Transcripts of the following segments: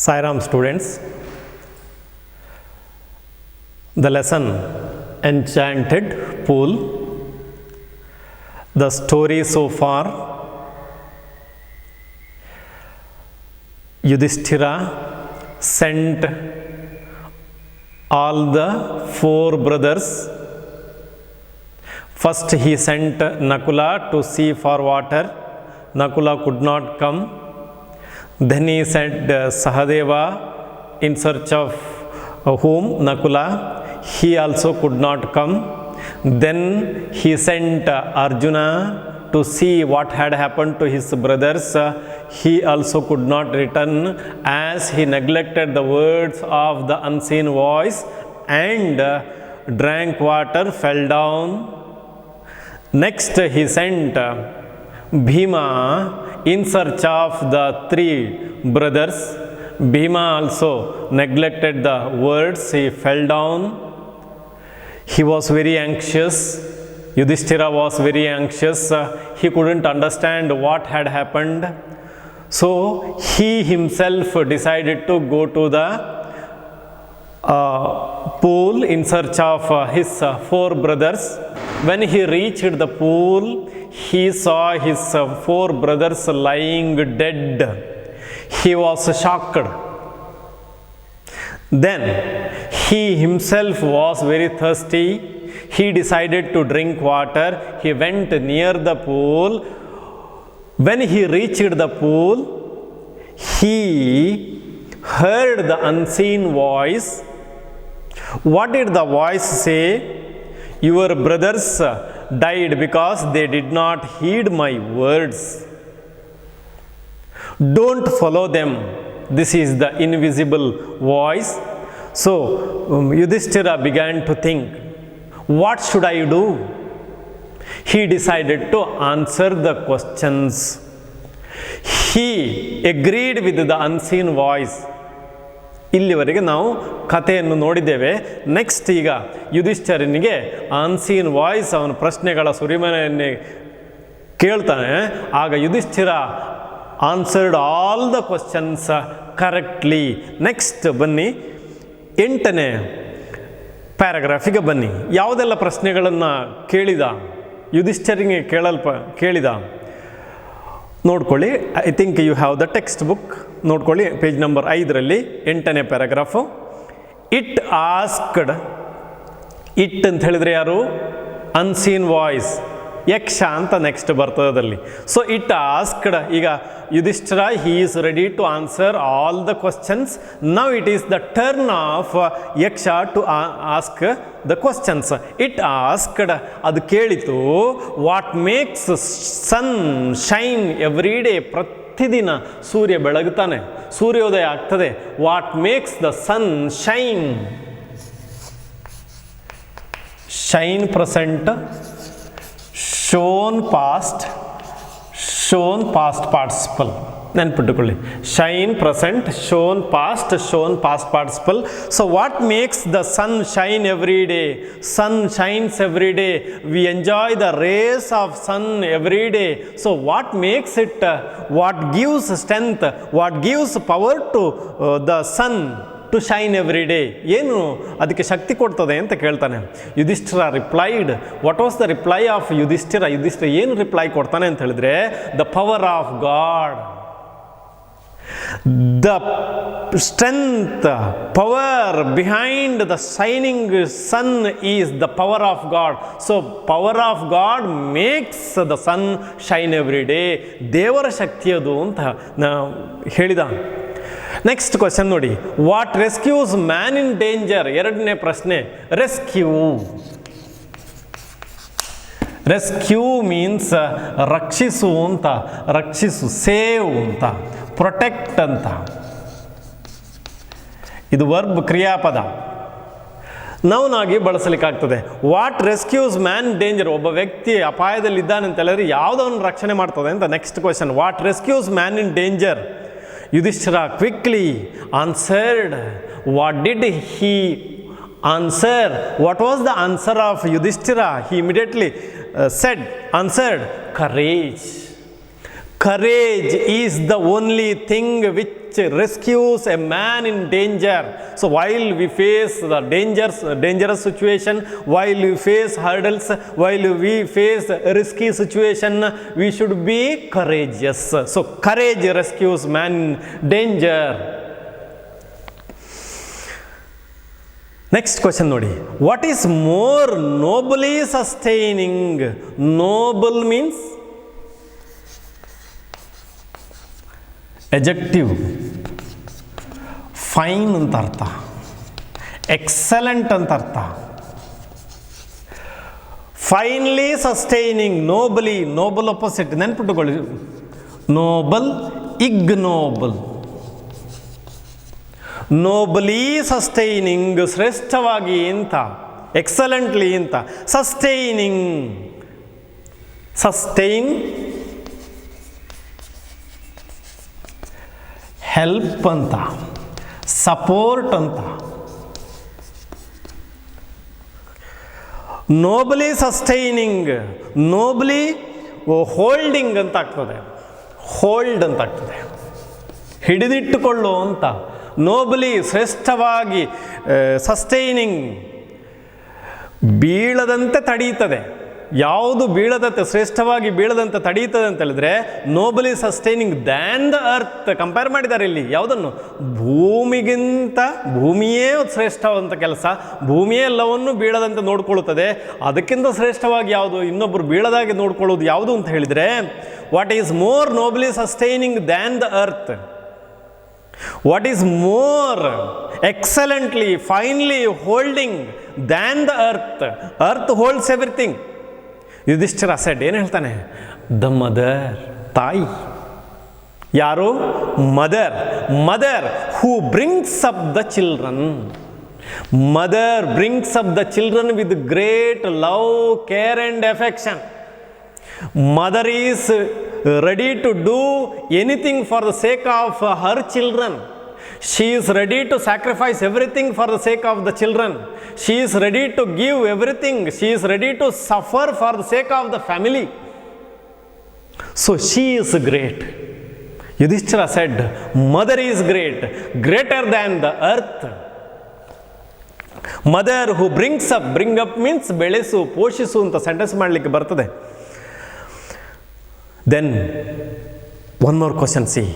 Sairam students, the lesson Enchanted Pool. The story so far, Yudhishthira sent all the four brothers. First he sent Nakula to see for water. Nakula could not come. Then he sent Sahadeva in search of whom? Nakula. He also could not come. Then he sent Arjuna to see what had happened to his brothers. He also could not return as he neglected the words of the unseen voice and drank water, fell down. Next he sent Bhima in search of the three brothers. Bhima also neglected the words, he fell down. He was very anxious. Yudhishthira was very anxious. He couldn't understand what had happened. So he himself decided to go to the pool in search of his four brothers. When he reached the pool, he saw his four brothers lying dead. He was shocked. Then he himself was very thirsty. He decided to drink water. He went near the pool. When he reached the pool, he heard the unseen voice. What did the voice say? Your brothers died because they did not heed my words. Don't follow them. This is the invisible voice. So Yudhishthira began to think, what should I do? He decided to answer the questions. He agreed with the unseen voice. ಇಲ್ಲಿವರೆಗೆ ನಾವು ಕಥೆಯನ್ನು ನೋಡಿದ್ದೇವೆ. Next ಈಗ ಯುಧಿಷ್ಠಿರನಿಗೆ unseen voice ಅವನ ಪ್ರಶ್ನೆಗಳ ಸುರಿಮನೆಯನ್ನೇ ಕೇಳ್ತಾನೆ. ಆಗ Yudhishthira answered all the questions correctly. Next ಬನ್ನಿ 8ನೇ ಪ್ಯಾರಾಗ್ರಾಫಿಗೆ ಬನ್ನಿ. ಯಾವುದೆಲ್ಲ ಪ್ರಶ್ನೆಗಳನ್ನು ಕೇಳಿದ ಯುಧಿಷ್ಠಿರನಿಗೆ ಕೇಳಿದ ನೋಡ್ಕೊಳ್ಳಿ. I think you have the textbook. ನೋಡ್ಕೊಳ್ಳಿ ಪೇಜ್ ನಂಬರ್ 5ರಲ್ಲಿ 8ನೇ ಪ್ಯಾರಾಗ್ರಾಫು. It asked. ಇಟ್ ಅಂತ ಹೇಳಿದ್ರೆ ಯಾರು? ಅನ್ಸೀನ್ ವಾಯ್ಸ್, ಯಕ್ಷ ಅಂತ ನೆಕ್ಸ್ಟ್ ಬರ್ತದಲ್ಲಿ. So it asked. ಈಗ Yudhishthira he is ready to answer all the questions. Now it is the turn of Yaksha to ask the questions. It asked, ಅದು ಕೇಳಿತು. What makes sun shine every day? ಪ್ರತಿದಿನ ಸೂರ್ಯ ಬೆಳಗುತ್ತಾನೆ, ಸೂರ್ಯೋದಯ ಆಗ್ತದೆ. What makes the sun shine? Shine present, shone past, shone past participle. ನೆನ್ಪಿಟ್ಟುಕೊಳ್ಳಿ. Shine present, shone past, shone past participle. So what makes the sun shine every day? Sun shines every day. We enjoy the rays of sun every day. So what makes it? What gives strength? What gives power to the sun to shine every day? ಏನು ಅದಕ್ಕೆ ಶಕ್ತಿ ಕೊಡ್ತದೆ ಅಂತ ಕೇಳ್ತಾನೆ. Yudhishthira replied. What was the reply of Yudhishthira? Yudhishthira ಏನು reply ಕೊಡ್ತಾನೆ ಅಂತ ಹೇಳಿದ್ರೆ, the power of god. The strength, power behind the shining sun is the power of God. So power of God makes the sun shine every day. ದೇವರ ಶಕ್ತಿ ಅದು ಅಂತ ಹೇಳಿದ. Next question ನೋಡಿ. What rescues man in danger? 2ನೇ ಪ್ರಶ್ನೆ. Rescue. Rescue means ರಕ್ಷಿಸು ಅಂತ. ರಕ್ಷಿಸು, ಸೇವ್ ಅಂತ, ಪ್ರೊಟೆಕ್ಟ್ ಅಂತ. ಇದು ವರ್ಬ್, ಕ್ರಿಯಾಪದ. ನೌನ್ ಆಗಿ ಬಳಸಲಿಕ್ಕಾಗ್ತದೆ. What rescues man danger? ಒಬ್ಬ ವ್ಯಕ್ತಿ ಅಪಾಯದಲ್ಲಿದ್ದಾನೆ ಅಂತ ಹೇಳಿದ್ರೆ ಯಾವುದನ್ನು ರಕ್ಷಣೆ ಮಾಡ್ತದೆ ಅಂತ. Next question. What rescues man in danger? Yudhishthira quickly answered. What did he answer? What was the answer of Yudhishthira? He immediately answered, courage. Courage is the only thing which which rescues a man in danger. So while we face the dangerous situation, while we face hurdles, while we face a risky situation, we should be courageous. So courage rescues man in danger. Next question ನೋಡಿ. What is more nobly sustaining? Noble means adjective, fine ಅಂತ ಅರ್ಥ, excellent ಅಂತ ಅರ್ಥ. Finely sustaining, nobly, noble opposite ನೆನ್ಪಿಟ್ಟುಕೊಳ್ಳಿ. noble, ignoble. Nobly sustaining ಶ್ರೇಷ್ಠವಾಗಿ ಅಂತ, excellently ಅಂತ. Sustaining, sustain help ಅಂತ, ಸಪೋರ್ಟ್ ಅಂತ. ನೋಬಲಿ ಸಸ್ಟೈನಿಂಗ್, ನೋಬಲಿ ಹೋಲ್ಡಿಂಗ್ ಅಂತ ಆಗ್ತದೆ, ಹೋಲ್ಡ್ ಅಂತ ಆಗ್ತದೆ, ಹಿಡಿದಿಟ್ಟುಕೊಳ್ಳು ಅಂತ. ನೋಬಲಿ ಶ್ರೇಷ್ಠವಾಗಿ, ಸಸ್ಟೈನಿಂಗ್ ಬೀಳದಂತೆ ತಡೀತದೆ. ಯಾವುದು ಬೀಳದಂತೆ, ಶ್ರೇಷ್ಠವಾಗಿ ಬೀಳದಂತೆ ತಡೀತದೆ ಅಂತ ಹೇಳಿದ್ರೆ nobly sustaining than the earth. Compare ಮಾಡಿದ್ದಾರೆ ಇಲ್ಲಿ ಯಾವುದನ್ನು? ಭೂಮಿಗಿಂತ ಭೂಮಿಯೇ ಶ್ರೇಷ್ಠವಂತ ಕೆಲಸ, ಭೂಮಿಯೇ ಎಲ್ಲವನ್ನು ಬೀಳದಂತೆ ನೋಡ್ಕೊಳ್ಳುತ್ತದೆ. ಅದಕ್ಕಿಂತ ಶ್ರೇಷ್ಠವಾಗಿ ಯಾವುದು, ಇನ್ನೊಬ್ಬರು ಬೀಳದಾಗಿ ನೋಡ್ಕೊಳ್ಳೋದು ಯಾವುದು ಅಂತ ಹೇಳಿದರೆ what is more nobly sustaining than the earth? What is more excellently, finely holding than the earth? Earth holds everything. Yudhishthira said, ಏನು ಹೇಳ್ತಾನೆ? The mother, ತಾಯಿ. ಯಾರು? Mother. Mother who brings up the children. Mother brings up the children with great love, care and affection. Mother is ready to do anything for the sake of her children. She is ready to sacrifice everything for the sake of the children. She is ready to give everything. She is ready to suffer for the sake of the family. So she is great. Yudhishthira said, mother is great, greater than the earth. Mother who brings up, bring up means ಬೆಳೆಸು, ಪೋಷಿಸು ಅಂತ sentence ಮಾಡಲಿಕ್ಕೆ ಬರ್ತದೆ. Then one more question, see.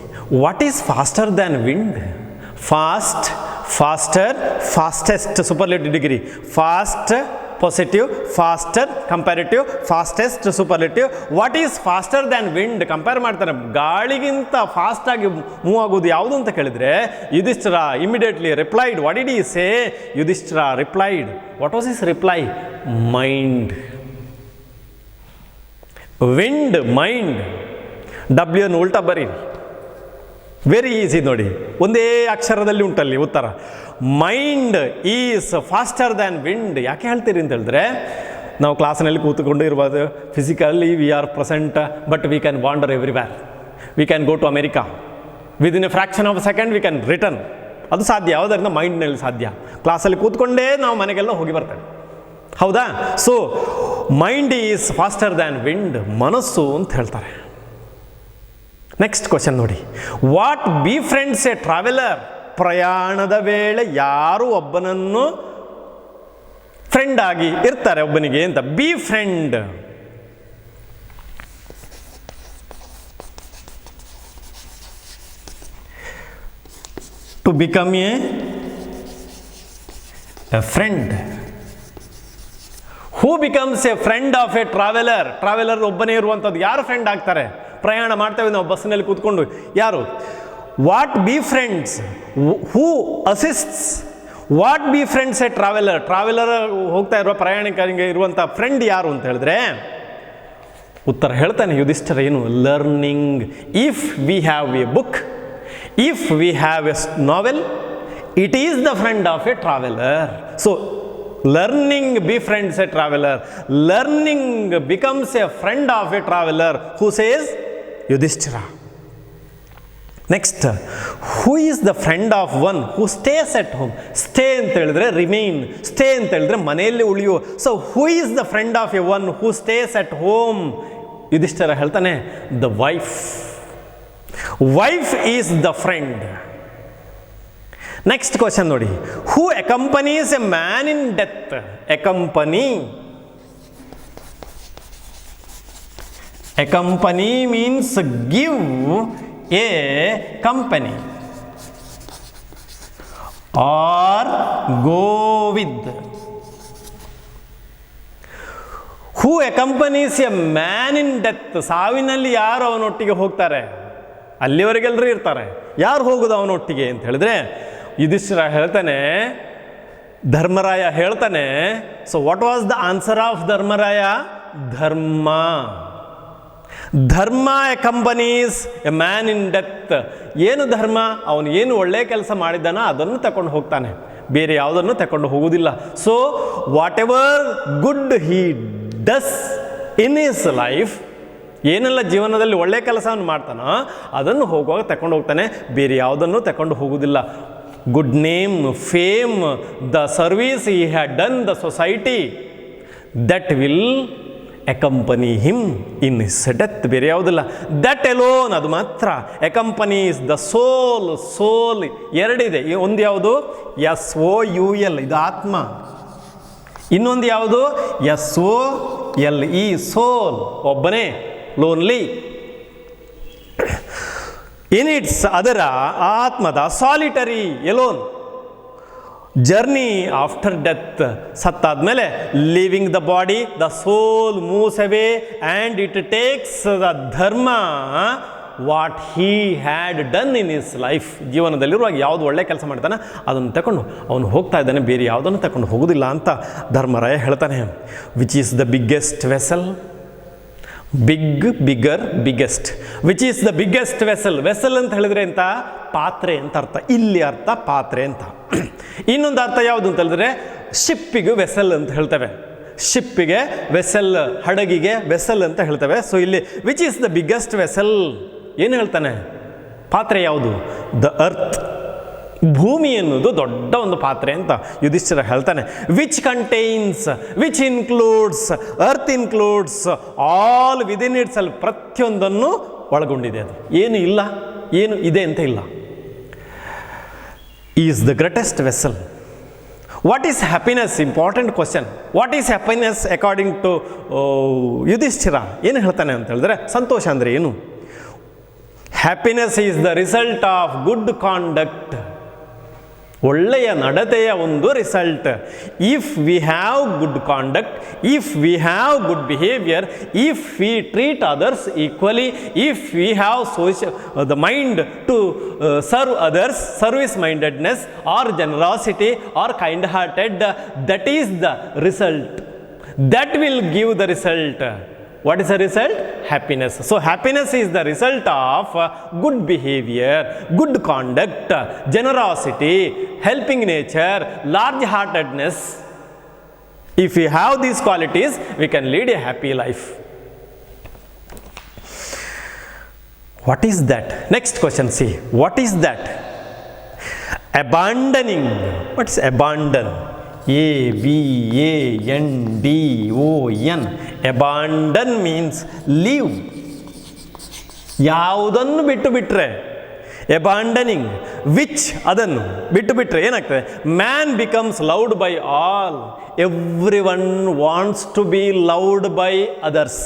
What is faster than wind? Fast, faster, fastest, superlative degree. Fast, positive, faster, comparative, fastest, superlative. What is faster than wind? Compare ಮಾಡ್ತಾರೆ. ಗಾಳಿಗಿಂತ fast ಆಗಿ move ಆಗೋದು ಯಾವುದು ಅಂತ ಕೇಳಿದ್ರೆ Yudhishthira immediately replied. What did he say? Yudhishthira replied. What was his reply? Mind. Wind, mind. W ಅನ್ನು ಉಲ್ಟಾ ಬರೀರಿ. Very easy ನೋಡಿ, ಒಂದೇ ಅಕ್ಷರದಲ್ಲಿ ಉಂಟಲ್ಲಿ ಉತ್ತರ. Mind is faster than wind. ಯಾಕೆ ಹೇಳ್ತೀರಿ ಅಂತ ಹೇಳಿದ್ರೆ ನಾವು ಕ್ಲಾಸ್ನಲ್ಲಿ ಕೂತ್ಕೊಂಡು ಇರ್ಬೋದು, physically we are present but we can wander everywhere. We can go to America within a fraction of a second we can return. ಅದು ಸಾಧ್ಯ, ಯಾವುದರಿಂದ? ಮೈಂಡ್ನಲ್ಲಿ ಸಾಧ್ಯ. ಕ್ಲಾಸಲ್ಲಿ ಕೂತ್ಕೊಂಡೇ ನಾವು ಮನೆಗೆಲ್ಲ ಹೋಗಿ ಬರ್ತೇವೆ, ಹೌದಾ? So mind is faster than wind, ಮನಸ್ಸು ಅಂತ ಹೇಳ್ತಾರೆ. ನೆಕ್ಸ್ಟ್ ಕ್ವಶನ್ ನೋಡಿ. What befriends a traveller? ಪ್ರಯಾಣದ ವೇಳೆ ಯಾರು ಒಬ್ಬನನ್ನು ಫ್ರೆಂಡ್ ಆಗಿ ಇರ್ತಾರೆ ಒಬ್ಬನಿಗೆ ಅಂತ. Befriend. To become a friend. Who becomes a friend of a traveller? Traveller ಒಬ್ಬನೇ ಇರುವಂಥದ್ದು. ಯಾರು ಫ್ರೆಂಡ್ ಆಗ್ತಾರೆ? ಪ್ರಯಾಣ ಮಾಡ್ತೇವೆ ನಾವು ಬಸ್ಸಿನಲ್ಲಿ ಕೂತ್ಕೊಂಡು, ಯಾರು? What befriends? Who assists? What befriends a traveller? Traveller ಹೋಗ್ತಾ ಇರುವ ಪ್ರಯಾಣಿಕರಿಗೆ ಇರುವಂಥ ಫ್ರೆಂಡ್ ಯಾರು ಅಂತ ಹೇಳಿದ್ರೆ ಉತ್ತರ ಹೇಳ್ತಾನೆ ಯುಧಿಷ್ಠಿರ. ಏನು? Learning. If we have A book, if we have A novel, it is the friend of a traveller. So learning befriends a traveler. Learning becomes a friend of a traveler. Who says? Yudhishthira. Next, who is the friend of one who stays at home? Stay ಅಂತ ಹೇಳಿದ್ರೆ remain, stay ಅಂತ ಹೇಳಿದ್ರೆ ಮನೆಯಲ್ಲಿ ಉಳಿಯು. So who is the friend of a one who stays at home? Yudhishthira ಹೇಳ್ತಾನೆ, the wife. Wife is the friend. Next question ನೋಡಿ, who accompanies a man in death? Accompany means give a company or go with. Who accompanies a man in death? ಸಾವಿನಲ್ಲಿ ಯಾರು ಅವನೊಟ್ಟಿಗೆ ಹೋಗ್ತಾರೆ? ಅಲ್ಲಿವರೆಗೆಲ್ಲರೂ ಇರ್ತಾರೆ, ಯಾರು ಹೋಗೋದು ಅವನೊಟ್ಟಿಗೆ ಅಂತ ಹೇಳಿದ್ರೆ ಯುಧಿಷ್ಠಿರ ಹೇಳ್ತಾನೆ, ಧರ್ಮರಾಯ ಹೇಳ್ತಾನೆ. So what was the answer of Dharmaraya? ಧರ್ಮ. ಧರ್ಮ accompanies a man in death. ಏನು ಧರ್ಮ? ಅವನು ಏನು ಒಳ್ಳೆಯ ಕೆಲಸ ಮಾಡಿದ್ದಾನ ಅದನ್ನು ತಗೊಂಡು ಹೋಗ್ತಾನೆ, ಬೇರೆ ಯಾವುದನ್ನು ತಗೊಂಡು ಹೋಗುವುದಿಲ್ಲ. So what ever good he does in his life, ಏನೆಲ್ಲ ಜೀವನದಲ್ಲಿ ಒಳ್ಳೆಯ ಕೆಲಸವನ್ನು ಮಾಡ್ತಾನೋ ಅದನ್ನು ಹೋಗುವಾಗ ತಗೊಂಡು ಹೋಗ್ತಾನೆ, ಬೇರೆ ಯಾವುದನ್ನು ತಗೊಂಡು ಹೋಗುವುದಿಲ್ಲ. Good name, fame, the service he had done the society, that will accompany him in his death. ಬೇರೆ ಯಾವುದಿಲ್ಲ. ದಟ್ ಎಲೋನ್, ಅದು ಮಾತ್ರ. ಅಕಂಪನೀಸ್ ದ ಸೋಲ್. ಸೋಲ್ ಎರಡಿದೆ, ಒಂದು ಯಾವುದು? SOUL, ಇದು ಆತ್ಮ. ಇನ್ನೊಂದು ಯಾವುದು? SOLE, ಸೋಲ್, ಒಬ್ಬನೇ, ಲೋನ್ಲಿ. ಇನ್ ಇಟ್ಸ್, ಅದರ ಆತ್ಮದ solitary, alone journey after death, ಸತ್ತಾದ್ಮೇಲೆ leaving the body, the soul moves away and it takes the dharma what he had done in his life. ಜೀವನದಲ್ಲಿರುವಾಗ ಯಾವುದು ಒಳ್ಳೆ ಕೆಲಸ ಮಾಡ್ತಾನೆ ಅದನ್ನು ತಗೊಂಡು ಅವನು ಹೋಗ್ತಾ ಇದ್ದಾನೆ, ಬೇರೆ ಯಾವುದನ್ನು ತಗೊಂಡು ಹೋಗೋದಿಲ್ಲ ಅಂತ ಧರ್ಮರಾಯ ಹೇಳ್ತಾನೆ. Which is the biggest vessel? Big, bigger, biggest. Which is the biggest vessel? Vessel ಅಂತ ಹೇಳಿದ್ರೆ ಅಂತ ಪಾತ್ರೆ ಅಂತ ಅರ್ಥ, ಇಲ್ಲಿ ಅರ್ಥ ಪಾತ್ರೆ ಅಂತ. ಇನ್ನೊಂದು ಅರ್ಥ ಯಾವುದು ಅಂತ ಹೇಳಿದ್ರೆ ಶಿಪ್ಪಿಗೆ ವೆಸಲ್ ಅಂತ ಹೇಳ್ತೇವೆ. ಶಿಪ್ಪಿಗೆ ವೆಸಲ್, ಹಡಗಿಗೆ ವೆಸಲ್ ಅಂತ ಹೇಳ್ತೇವೆ. ಸೊ ಇಲ್ಲಿ which is the biggest vessel ಏನು ಹೇಳ್ತಾನೆ? ಪಾತ್ರೆ ಯಾವುದು? ದ ಅರ್ತ್, ಭೂಮಿ ಎನ್ನುವುದು ದೊಡ್ಡ ಒಂದು ಪಾತ್ರೆ ಅಂತ ಯುಧಿಷ್ಠಿರ ಹೇಳ್ತಾನೆ. Which contains, which includes, earth includes all within itself, ಪ್ರತಿಯೊಂದನ್ನು ಒಳಗೊಂಡಿದೆ. ಅದು ಏನು ಇಲ್ಲ, ಏನು ಇದೆ ಅಂತ ಇಲ್ಲ. Is the greatest vessel. What is happiness? Important question. What is happiness according to Yudhishthira ಏನು ಹೇಳ್ತಾನೆ ಅಂತ ಹೇಳಿದ್ರೆ, ಸಂತೋಷ ಅಂದರೆ ಏನು? Happiness is the result of good conduct. ಒಳ್ಳೆಯ ನಡತೆಯ ಒಂದು result. If we have good conduct, if we have good behaviour, if we treat others equally, if we have the mind to serve others, service mindedness or generosity or kind hearted, that is the result. That will give the result. What is the result? Happiness. So happiness is the result of good behavior, good conduct, generosity, helping nature, large heartedness. If we have these qualities, we can lead a happy life. What is that? Next question, see. What is that? Abandoning. What is abandon? ABANDON. Abandon means leave. ಯಾವುದನ್ನು ಬಿಟ್ಟು ಬಿಟ್ಟರೆ, abandoning which, ಅದನ್ನು ಬಿಟ್ಟು ಬಿಟ್ಟರೆ ಏನಾಗ್ತದೆ? Man becomes loved by all. Every one wants to be loved by others.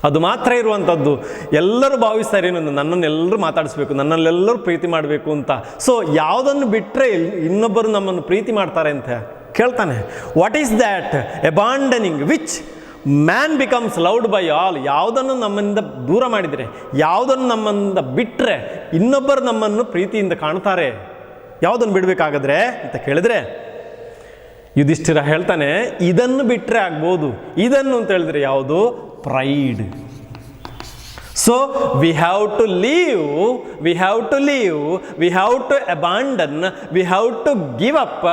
ಅದು ಮಾತ್ರ ಇರುವಂಥದ್ದು. ಎಲ್ಲರೂ ಭಾವಿಸ್ತಾರೆ ನನ್ನನ್ನು ಎಲ್ಲರೂ ಮಾತಾಡಿಸ್ಬೇಕು, ನನ್ನಲ್ಲೆಲ್ಲರೂ ಪ್ರೀತಿ ಮಾಡಬೇಕು ಅಂತ. ಸೊ ಯಾವುದನ್ನು ಬಿಟ್ಟರೆ ಇನ್ನೊಬ್ಬರು ನಮ್ಮನ್ನು ಪ್ರೀತಿ ಮಾಡ್ತಾರೆ ಅಂತ ಕೇಳ್ತಾನೆ. What is that? Abandoning which man becomes loved by all. ಯಾವುದನ್ನು ನಮ್ಮಿಂದ ದೂರ ಮಾಡಿದರೆ, ಯಾವುದನ್ನು ನಮ್ಮಿಂದ ಬಿಟ್ಟರೆ ಇನ್ನೊಬ್ಬರು ನಮ್ಮನ್ನು ಪ್ರೀತಿಯಿಂದ ಕಾಣ್ತಾರೆ. ಯಾವುದನ್ನು ಬಿಡಬೇಕಾಗದ್ರೆ ಅಂತ ಕೇಳಿದ್ರೆ ಯುಧಿಷ್ಠಿರ ಹೇಳ್ತಾನೆ, ಇದನ್ನು ಬಿಟ್ಟರೆ ಆಗ್ಬೋದು. ಇದನ್ನು ಅಂತ ಹೇಳಿದ್ರೆ ಯಾವುದು? Pride. So we have to leave, we have to leave, we have to abandon, we have to give up,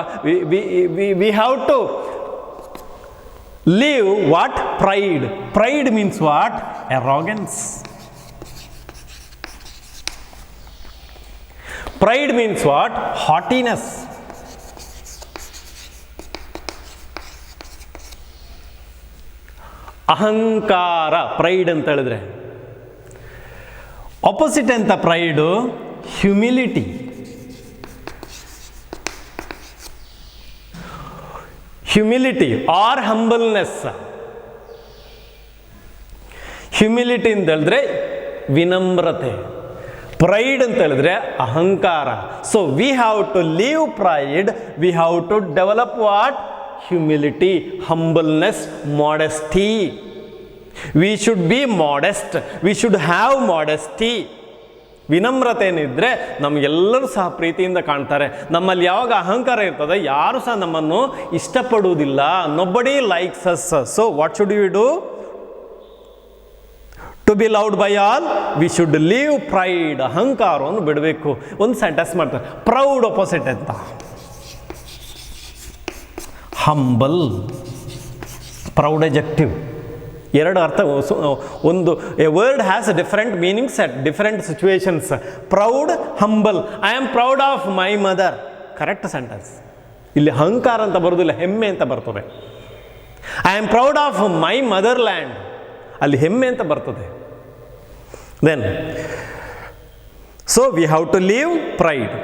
we have to leave what? Pride. Pride means what? arrogance. Pride means what? Haughtiness. ಅಹಂಕಾರ pride ಅಂತ ಹೇಳಿದ್ರೆ. Opposite ಅಂತ pride? Humility. Humility or humbleness. Humility ಅಂತ ಹೇಳಿದ್ರೆ ವಿನಮ್ರತೆ, pride ಅಂತ ಹೇಳಿದ್ರೆ ಅಹಂಕಾರ. So we have to leave pride, we have to develop what? Humility, humbleness, modesty. V should be modest, we should have modesty. ವಿನಮ್ರತೆ ಏನಿದ್ರೆ ನಮಗೆಲ್ಲರೂ ಸಹ ಪ್ರೀತಿಯಿಂದ ಕಾಣ್ತಾರೆ. ನಮ್ಮಲ್ಲಿ ಯಾವಾಗ ಅಹಂಕಾರ ಇರ್ತದೆ ಯಾರು ಸಹ ನಮ್ಮನ್ನು ಇಷ್ಟಪಡುವುದಿಲ್ಲ. Nobody likes us. So what should you do? To be loved by all, we should leave pride. ಅಹಂಕಾರವನ್ನು ಬಿಡಬೇಕು. ಒಂದು ಸೆಂಟೆನ್ಸ್ ಮಾಡ್ತಾರೆ, ಪ್ರೌಡ್ ಅಪೋಸಿಟ್ ಅಂತ, ಹಂಬಲ್. ಪ್ರೌಡ್ ಎಜೆಕ್ಟಿವ್, ಎರಡು ಅರ್ಥ. ಒಂದು a word has different meanings at different situations. Proud, humble. I am proud of my mother, correct sentence. ಇಲ್ಲಿ ಅಹಂಕಾರ ಅಂತ ಬರೋದಿಲ್ಲ, ಹೆಮ್ಮೆ ಅಂತ ಬರ್ತದೆ. I am proud of my motherland, ಅಲ್ಲಿ ಹೆಮ್ಮೆ ಅಂತ ಬರ್ತದೆ. Then so we have to leave pride.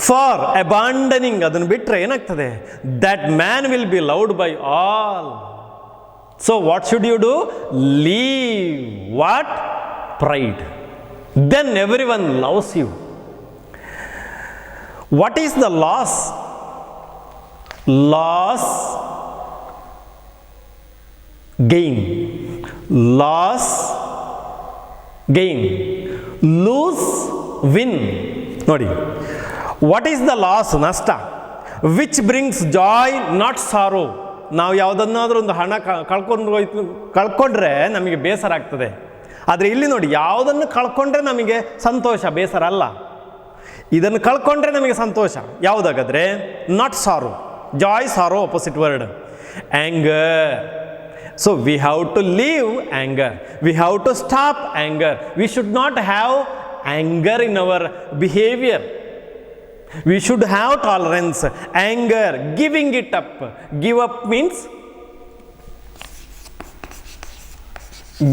For abandoning, ಅದನ್ನು ಬಿಟ್ಟರೆ ಏನಾಗ್ತದೆ? That man will be loved by all. So what should you do? Leave what? Pride. Then every one loves you. What is the loss? Loss, gain. Loss, gain. Lose, win. ನೋಡಿ, what is the loss? ನಷ್ಟ. Which brings joy not sorrow. ನಾವು ಯಾವುದನ್ನಾದ್ರೂ ಒಂದು ಹಣ ಕಳ್ಕೊಂಡ್ರೆ ನಮಗೆ ಬೇಸರ ಆಗ್ತದೆ. ಆದರೆ ಇಲ್ಲಿ ನೋಡಿ, ಯಾವುದನ್ನು ಕಳ್ಕೊಂಡ್ರೆ ನಮಗೆ ಸಂತೋಷ, ಬೇಸರ ಅಲ್ಲ. ಇದನ್ನು ಕಳ್ಕೊಂಡ್ರೆ ನಮಗೆ ಸಂತೋಷ. ಯಾವುದಾಗಾದ್ರೆ? Not sorrow. Joy, sorrow opposite word. Anger. So we have to leave anger, we have to stop anger, we should not have anger in our behavior, we should have tolerance. Anger, giving it up. Give up means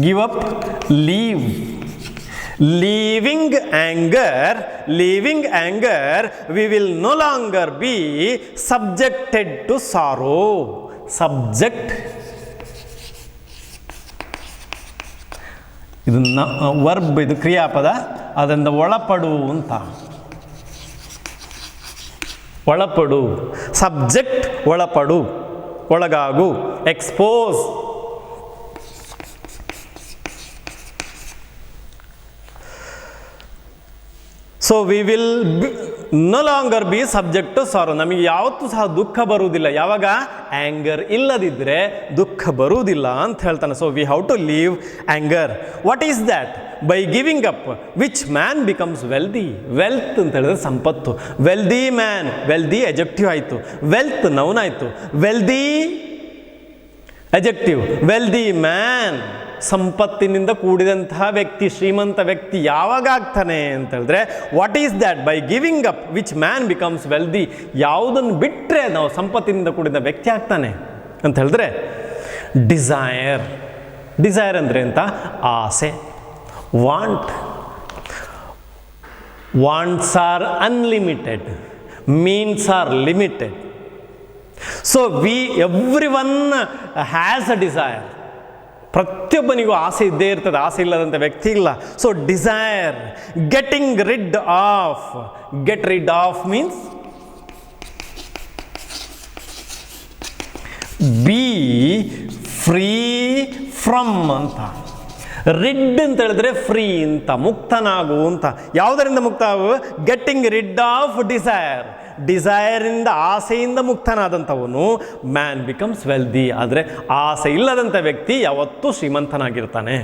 give up, leave. Leaving anger, we will no longer be subjected to sorrow. Subject, ಇದು verb, ಇದು ಕ್ರಿಯಾಪದ. ಅದರಿಂದ ಒಳಪಡು ಅಂತ, ಒಳಪಡು. Subject, ಒಳಪಡು, ಒಳಗಾಗು. Expose. So we will no longer be subject to sorrow. ನಮಗೆ ಯಾವತ್ತೂ ಸಹ ದುಃಖ ಬರುವುದಿಲ್ಲ. ಯಾವಾಗ? ಆ್ಯಂಗರ್ ಇಲ್ಲದಿದ್ದರೆ ದುಃಖ ಬರುವುದಿಲ್ಲ ಅಂತ ಹೇಳ್ತಾನೆ. So we have to leave anger. What is that? By giving up which man becomes wealthy. Wealth ಅಂತ ಹೇಳಿದ್ರೆ ಸಂಪತ್ತು. ವೆಲ್ದಿ ಮ್ಯಾನ್, ವೆಲ್ದಿ ಎಜೆಕ್ಟಿವ್ ಆಯಿತು, ವೆಲ್ತ್ ನೌನ್ ಆಯಿತು. ವೆಲ್ದಿ ಎಜೆಕ್ಟಿವ್, ವೆಲ್ದಿ ಮ್ಯಾನ್ ಸಂಪತ್ತಿನಿಂದ ಕೂಡಿದಂತಹ ವ್ಯಕ್ತಿ, ಶ್ರೀಮಂತ ವ್ಯಕ್ತಿ ಯಾವಾಗ ಆಗ್ತಾನೆ ಅಂತ ಹೇಳಿದ್ರೆ, what is that? By giving up which man becomes wealthy. ಯಾವುದನ್ನು ಬಿಟ್ಟರೆ ನಾವು ಸಂಪತ್ತಿನಿಂದ ಕೂಡಿದ ವ್ಯಕ್ತಿ ಆಗ್ತಾನೆ ಅಂತ ಹೇಳಿದ್ರೆ, ಡಿಸೈರ್. ಡಿಸೈರ್ ಅಂದರೆ ಅಂತ ಆಸೆ. Want. Wants are unlimited, means are limited. So every one has a desire. ಪ್ರತಿಯೊಬ್ಬನಿಗೂ ಆಸೆ ಇದ್ದೇ ಇರ್ತದೆ, ಆಸೆ ಇಲ್ಲದಂಥ ವ್ಯಕ್ತಿ ಇಲ್ಲ. So desire. Getting rid of. Get rid of means be free from ಅಂತ. ರಿಡ್ ಅಂತ ಹೇಳಿದ್ರೆ ಫ್ರೀ ಅಂತ, ಮುಕ್ತನಾಗು ಅಂತ. ಯಾವುದರಿಂದ ಮುಕ್ತ ಆಗು? Getting rid of desire. ಡಿಸೈರಿಂದ, ಆಸೆಯಿಂದ ಮುಕ್ತನಾದಂಥವನು ಮ್ಯಾನ್ ಬಿಕಮ್ಸ್ ವೆಲ್ದಿ. ಆದರೆ ಆಸೆ ಇಲ್ಲದಂಥ ವ್ಯಕ್ತಿ ಯಾವತ್ತೂ ಶ್ರೀಮಂತನಾಗಿರ್ತಾನೆ.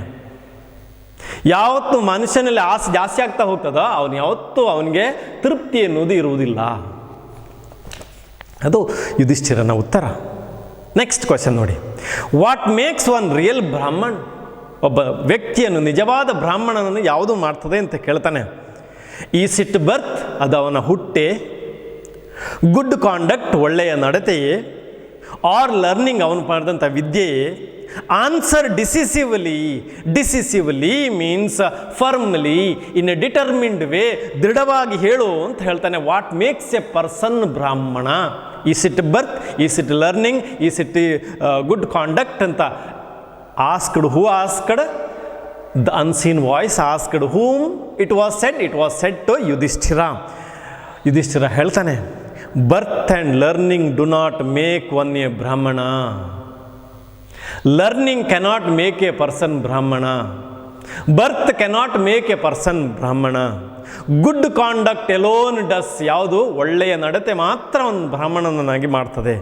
ಯಾವತ್ತು ಮನುಷ್ಯನಲ್ಲಿ ಆಸೆ ಜಾಸ್ತಿ ಆಗ್ತಾ ಹೋಗ್ತದೋ ಅವನಿಗೆ ತೃಪ್ತಿ ಎನ್ನುವುದು ಇರುವುದಿಲ್ಲ. ಅದು ಯುಧಿಷ್ಠಿರನ ಉತ್ತರ. ನೆಕ್ಸ್ಟ್ ಕ್ವೆಶ್ಚನ್ ನೋಡಿ. What makes one real ಬ್ರಾಹ್ಮಣ್? ಒಬ್ಬ ವ್ಯಕ್ತಿಯನ್ನು, ನಿಜವಾದ ಬ್ರಾಹ್ಮಣನನ್ನು ಯಾವುದು ಮಾಡ್ತದೆ ಅಂತ ಕೇಳ್ತಾನೆ. ಈಸ್ ಇಟ್ ಬರ್ತ್? ಅದು ಅವನ ಹುಟ್ಟೆ. ಗುಡ್ ಕಾಂಡಕ್ಟ್, ಒಳ್ಳೆಯ ನಡತೆಯೇ. ಆರ್ ಲರ್ನಿಂಗ್, ಅವನು ಮಾಡಿದಂಥ ವಿದ್ಯೆಯೇ. Answer decisively. Decisively means firmly, in a determined way, ದೃಢವಾಗಿ ಹೇಳು ಅಂತ ಹೇಳ್ತಾನೆ. What makes a person Brahmana? Is it birth, is it learning, is it good conduct ಅಂತ asked. Who asked? The unseen voice asked whom. It was said to Yudhishthira. Yudhishthira ಹೇಳ್ತಾನೆ, birth and learning do not make one a Brahmana. Learning cannot make a person Brahmana. Birth cannot make a person Brahmana. Good conduct Elon does. ಯಾವುದು? ಒಳ್ಳೆಯ ನಡತೆ ಮಾತ್ರ ಒಂದು ಬ್ರಾಹ್ಮಣನನ್ನಾಗಿ ಮಾಡ್ತದೆ.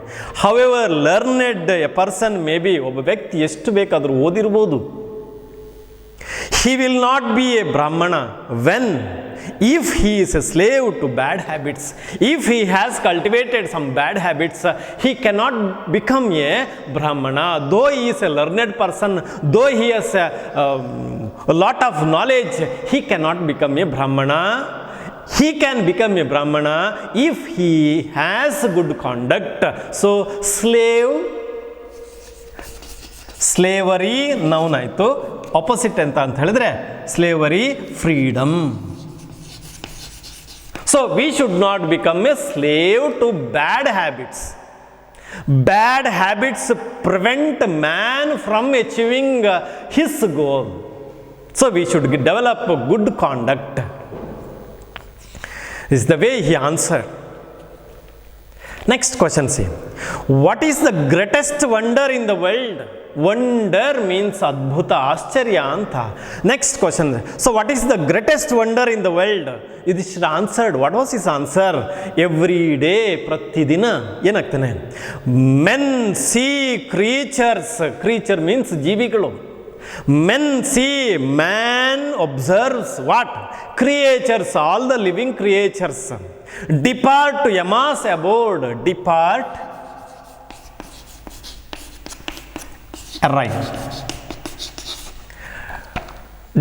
However learned A person may be, ಒಬ್ಬ ವ್ಯಕ್ತಿ ಎಷ್ಟು ಬೇಕಾದರೂ ಓದಿರ್ಬೋದು, he will not be a brahmana when if he is a slave to bad habits. If he has cultivated some bad habits, he cannot become a brahmana. Though he is a learned person, though he has a lot of knowledge, he cannot become a brahmana. He can become a brahmana if he has good conduct. So slavery noun ಆಯಿತು. Opposite ಅಂತ ಹೇಳಿದ್ರೆ slavery freedom. So we should not become a slave to bad habits. Bad habits prevent man from achieving his goal. So we should develop good conduct. Is the way he answered. Next question, see. What is the greatest wonder in the world? Wonder means adbhuta, ಆಶ್ಚರ್ಯ ಅಂತ. Next question. So what is the greatest wonder in the world? Yudhishthira answered. What was his answer? Every day, ಪ್ರತಿದಿನ ಏನಾಗ್ತಾನೆ? Men see creatures. Creature means ಜೀವಿಗಳು. Men see, man observes what? Creatures, all the living creatures. Depart to Yama's abode. Depart, arrive.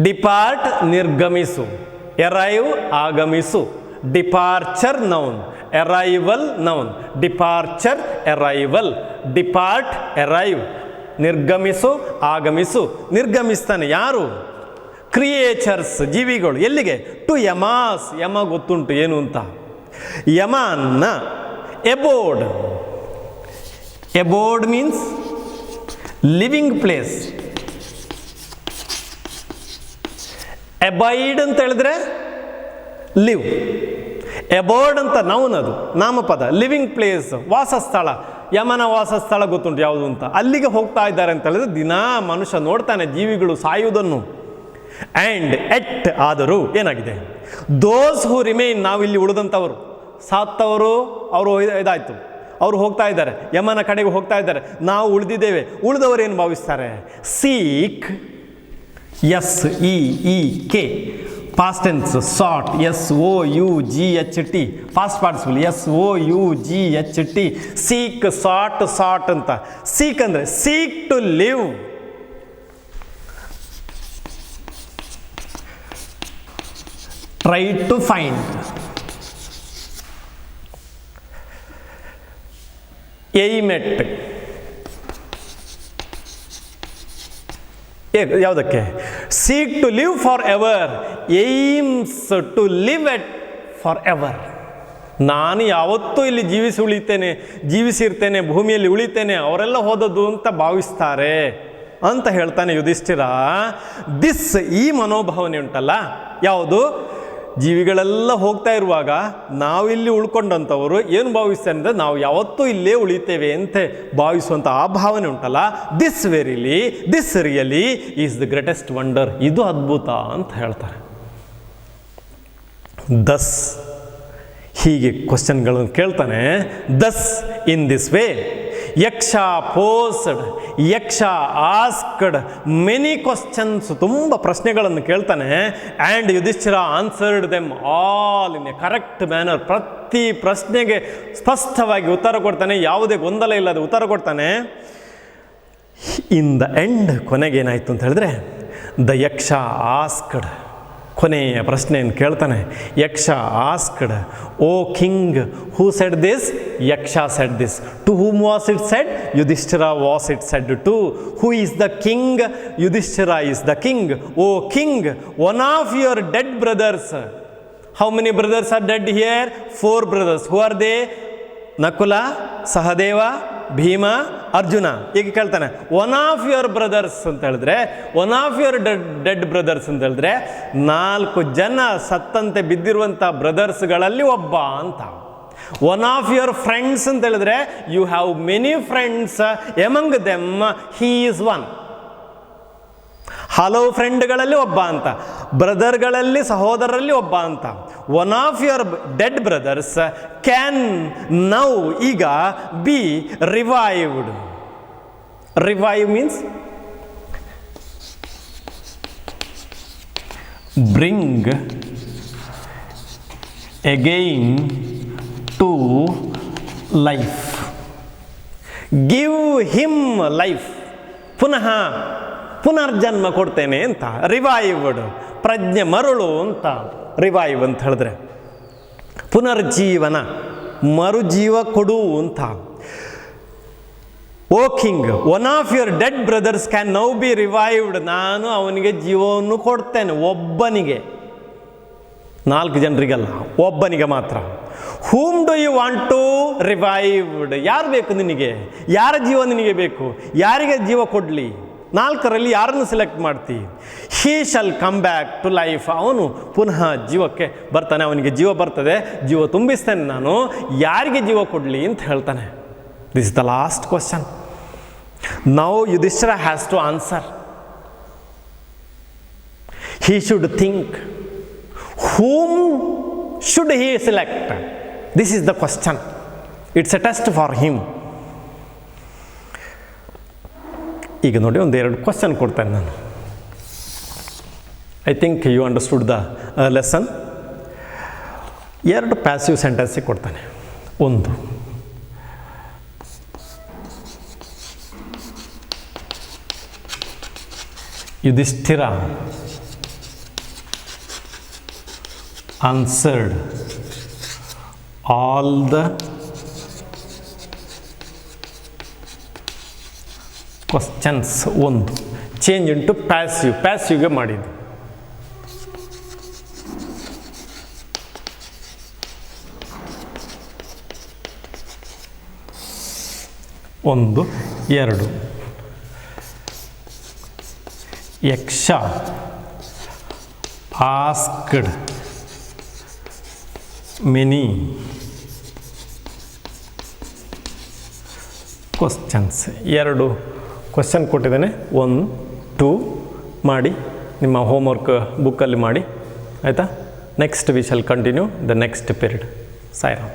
Depart, ನಿರ್ಗಮಿಸು. Arrive, ಆಗಮಿಸು. Departure, noun. Arrival, noun. Departure, arrival. Depart, arrive. ನಿರ್ಗಮಿಸು, ಆಗಮಿಸು. ನಿರ್ಗಮಿಸ್ತಾನೆ ಯಾರು? Creatures, ಜೀವಿಗಳು. ಎಲ್ಲಿಗೆ? To ಯಮಾಸ್. ಯಮ ಗೊತ್ತುಂಟು ಏನು ಅಂತ. ಯಮನ abode. Abode means living place. Abide ಅಂತ ಹೇಳಿದ್ರೆ live. Abode ಅಂತ ನೌನ್, ಅದು ನಾಮಪದ. ಲಿವಿಂಗ್ ಪ್ಲೇಸ್, ವಾಸಸ್ಥಳ. ಯಮನ ವಾಸಸ್ಥಳ ಗೊತ್ತುಂಟು ಯಾವುದು ಅಂತ. ಅಲ್ಲಿಗೆ ಹೋಗ್ತಾ ಇದ್ದಾರೆ ಅಂತ ಹೇಳಿದ್ರೆ ದಿನಾ ಮನುಷ್ಯ ನೋಡ್ತಾನೆ ಜೀವಿಗಳು ಸಾಯುವುದನ್ನು. ಆ್ಯಂಡ್ ಎಟ್ ಆದರೂ ಏನಾಗಿದೆ? ದೋಸ್ ಹೂ ರಿಮೈನ್, ನಾವಿಲ್ಲಿ ಉಳಿದಂಥವರು, ಸಾತ್ತವರು ಅವರು ಇದಾಯಿತು, ಅವರು ಹೋಗ್ತಾ ಇದ್ದಾರೆ, ಯಮನ ಕಡೆಗೆ ಹೋಗ್ತಾ ಇದ್ದಾರೆ, ನಾವು ಉಳಿದಿದ್ದೇವೆ. ಉಳಿದವರು ಏನು ಭಾವಿಸ್ತಾರೆ? Seek, S E E K, past tense, sought, S O U G H T, past participle, S O U G H T. Seek, sought, sought ಅಂತ. ಸೀಕ್ ಅಂದರೆ seek to live. Try to find. Aim at. ಯಾವುದಕ್ಕೆ? Seek to live forever. Aims to live at forever. ನಾನು ಯಾವತ್ತೂ ಇಲ್ಲಿ ಜೀವಿಸಿರ್ತೇನೆ, ಭೂಮಿಯಲ್ಲಿ ಉಳಿತೇನೆ, ಅವರೆಲ್ಲ ಹೋದದ್ದು ಅಂತ ಭಾವಿಸ್ತಾರೆ ಅಂತ ಹೇಳ್ತಾನೆ ಯುಧಿಷ್ಠಿರ. ದಿಸ್, ಈ ಮನೋಭಾವನೆ ಉಂಟಲ್ಲ, ಯಾವುದು? ಜೀವಿಗಳೆಲ್ಲ ಹೋಗ್ತಾ ಇರುವಾಗ ನಾವಿಲ್ಲಿ ಉಳ್ಕೊಂಡಂಥವರು ಏನು ಭಾವಿಸ್ತಾರೆ ಅಂದರೆ ನಾವು ಯಾವತ್ತೂ ಇಲ್ಲೇ ಉಳಿತೇವೆ ಅಂತ ಭಾವಿಸುವಂಥ ಆ ಭಾವನೆ ಉಂಟಲ್ಲ, this really is the greatest wonder. ಇದು ಅದ್ಭುತ ಅಂತ ಹೇಳ್ತಾರೆ. ದಸ್, ಹೀಗೆ ಕ್ವಶನ್ಗಳನ್ನು ಕೇಳ್ತಾನೆ. ದಸ್, ಇನ್ ದಿಸ್ ವೇ, ಯಕ್ಷ ಪೋಸ್ಡ್, ಯಕ್ಷ ಆಸ್ಕ್ಡ್ ಮೆನಿ ಕ್ವಶನ್ಸ್, ತುಂಬ ಪ್ರಶ್ನೆಗಳನ್ನು ಕೇಳ್ತಾನೆ. And Yudhishthira answered them all in a correct manner. ಪ್ರತಿ ಪ್ರಶ್ನೆಗೆ ಸ್ಪಷ್ಟವಾಗಿ ಉತ್ತರ ಕೊಡ್ತಾನೆ, ಯಾವುದೇ ಗೊಂದಲ ಇಲ್ಲದೆ ಉತ್ತರ ಕೊಡ್ತಾನೆ. ಇನ್ ದ ಎಂಡ್, ಕೊನೆಗೇನಾಯಿತು ಅಂತ ಹೇಳಿದ್ರೆ, ದ ಯಕ್ಷ ಆಸ್ಕ್ಡ್, ಕೊನೆಯ ಪ್ರಶ್ನೆಯನ್ನು ಕೇಳ್ತಾನೆ. Yaksha asked, O king, who said this? Yaksha said this. To whom was it said? Yudhishthira was it said to. Who is the king? Yudhishthira is the king. O king, one of your dead brothers. How many brothers are dead here? 4 brothers. Who are they? Nakula, Sahadeva, Bhima, Arjuna. ಈಗ ಕೇಳ್ತಾನೆ one of your brothers ಅಂತ ಹೇಳಿದ್ರೆ, one of your dead brothers ಅಂತ ಹೇಳಿದ್ರೆ 4 ಜನ ಸತ್ತಂತೆ ಬಿದ್ದಿರುವಂಥ ಬ್ರದರ್ಸ್ಗಳಲ್ಲಿ ಒಬ್ಬ ಅಂತ. One of your friends ಅಂತ ಹೇಳಿದ್ರೆ you have many friends, among them he is one. ಹಲವು ಫ್ರೆಂಡ್ಗಳಲ್ಲಿ ಒಬ್ಬ ಅಂತ, ಬ್ರದರ್ಗಳಲ್ಲಿ ಸಹೋದರರಲ್ಲಿ ಒಬ್ಬ ಅಂತ. One of your dead brothers can now ಈಗ be revived. Revive means bring again to life, give him life, ಪುನರ್ಜನ್ಮ ಕೊಡ್ತೇನೆ ಅಂತ. ರಿವೈವ್ಡ್ ಪ್ರಜ್ಞೆ ಮರುಳು ಅಂತ. ರಿವೈವ್ ಅಂತ ಹೇಳಿದ್ರೆ ಪುನರ್ಜೀವನ, ಮರುಜೀವ ಕೊಡು ಅಂತ. O king, one of your dead brothers can now be revived. ನಾನು ಅವನಿಗೆ ಜೀವವನ್ನು ಕೊಡ್ತೇನೆ, ಒಬ್ಬನಿಗೆ, 4 ಜನರಿಗಲ್ಲ, ಒಬ್ಬನಿಗೆ ಮಾತ್ರ. Whom do you want to revived? ಯಾರು ಬೇಕು ನಿನಗೆ? ಯಾರ ಜೀವ ನಿನಗೆ ಬೇಕು? ಯಾರಿಗೆ ಜೀವ ಕೊಡಲಿ? 4ರಲ್ಲಿ ಯಾರನ್ನು ಸೆಲೆಕ್ಟ್ ಮಾಡ್ತಿ? He shall come back to life. ಅವನು ಪುನಃ ಜೀವಕ್ಕೆ ಬರ್ತಾನೆ, ಅವನಿಗೆ ಜೀವ ಬರ್ತದೆ, ಜೀವ ತುಂಬಿಸ್ತೇನೆ ನಾನು. ಯಾರಿಗೆ ಜೀವ ಕೊಡಲಿ ಅಂತ ಹೇಳ್ತಾನೆ. This is the last question. Now Yudhishthira has to answer. He should think. Whom should he select? This is the question. It's a test for him. ಈಗ ನೋಡಿ, 1-2 ಕ್ವಶನ್ ಕೊಡ್ತೇನೆ ನಾನು. I think you understood the lesson. 2 passive ಸೆಂಟೆನ್ಸಿಗೆ ಕೊಡ್ತಾನೆ. 1, Yudhishthira answered all the questions. 1 change into passive, ಪ್ಯಾಸಿವ್ಗೆ ಮಾಡಿದ್ದು. 1, 2 ಯಕ್ಷ asked many questions. 2 question ಕೊಟ್ಟಿದ್ದಾನೆ. 1, 2 ಮಾಡಿ ನಿಮ್ಮ ಹೋಮ್ವರ್ಕ್ ಬುಕ್ಕಲ್ಲಿ ಮಾಡಿ, ಆಯಿತಾ? Next we shall continue the next period. Sairam.